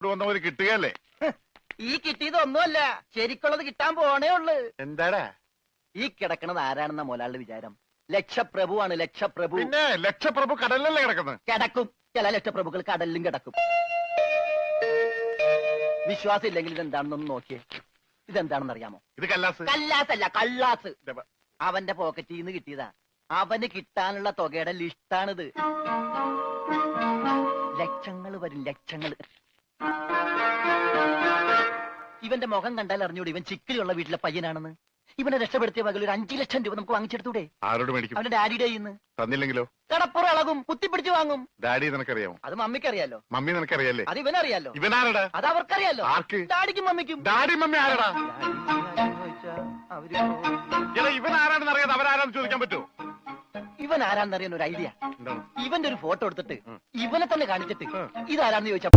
വന്നവര് കിട്ടുകയല്ലേ? ഈ കിട്ടിയതൊന്നുമല്ല, ശരിക്കുള്ളത് കിട്ടാൻ പോണേ ഉള്ളു. എന്താടാ ഈ കിടക്കണത് ആരാണെന്ന മുതലാളുടെ വിചാരം? ലക്ഷപ്രഭുവാണ്, ലക്ഷപ്രഭു. പിന്നെ ലക്ഷപ്രഭു കടലിലല്ലേ കിടക്കുന്നത്? കിടക്കും. ചില ലക്ഷപ്രഭുക്കൾ കടലിലും കിടക്കും. വിശ്വാസം ഇല്ലെങ്കിൽ ഇതെന്താണെന്നൊന്ന് നോക്കിയേ. ഇതെന്താണെന്ന് അറിയാമോ? ഇത് കല്ലാസ്. കല്ലാസല്ല, കള്ളാസ്. അവന്റെ പോക്കറ്റിൽ നിന്ന് കിട്ടിയതാ. അവന് കിട്ടാനുള്ള തുകയുടെ ലിസ്റ്റാണിത്. ലക്ഷങ്ങൾ വരും, ലക്ഷങ്ങൾ. ഇവന്റെ മുഖം കണ്ടാൽ അറിഞ്ഞൂടെ ഇവൻ ചിക്കിലുള്ള വീട്ടിലെ പയ്യനാണെന്ന്. ഇവനെ രക്ഷപ്പെടുത്തിയ പകൽ ഒരു 5 ലക്ഷം രൂപ നമുക്ക് വാങ്ങിച്ചെടുത്തൂടെ? ആരോട് മേടിക്കും? അവന്റെ ഡാഡിയുടെ ഇന്ന്. തന്നില്ലെങ്കിലോ? കടപ്പുറം ഇളകും, കുത്തിപ്പിടിച്ച് വാങ്ങും. ഡാഡി നിനക്കറിയാമോ? അത് മമ്മിക്കറിയാലോ. മമ്മി നിനക്കറിയാലേ? അത് ഇവനറിയാലോ. ഇവനാരടാ? അത് അവർക്കറിയാലോ. ആർക്ക്? ഡാഡിക്കും മമ്മിക്കും. ഡാഡി മമ്മി ആരടാ? ഇവൻ ആരാണെന്ന് അറിയാതെ അവരാരാന്ന് ചോദിക്കാൻ പറ്റുമോ? ഇവൻ ആരാന്നറിയാൻ ഒരു ഐഡിയ. എന്താണ്? ഇവന്റെ ഒരു ഫോട്ടോ എടുത്തിട്ട് ഇവനെ തന്നെ കാണിച്ചിട്ട് ഇതാരാന്ന് ചോദിച്ചാ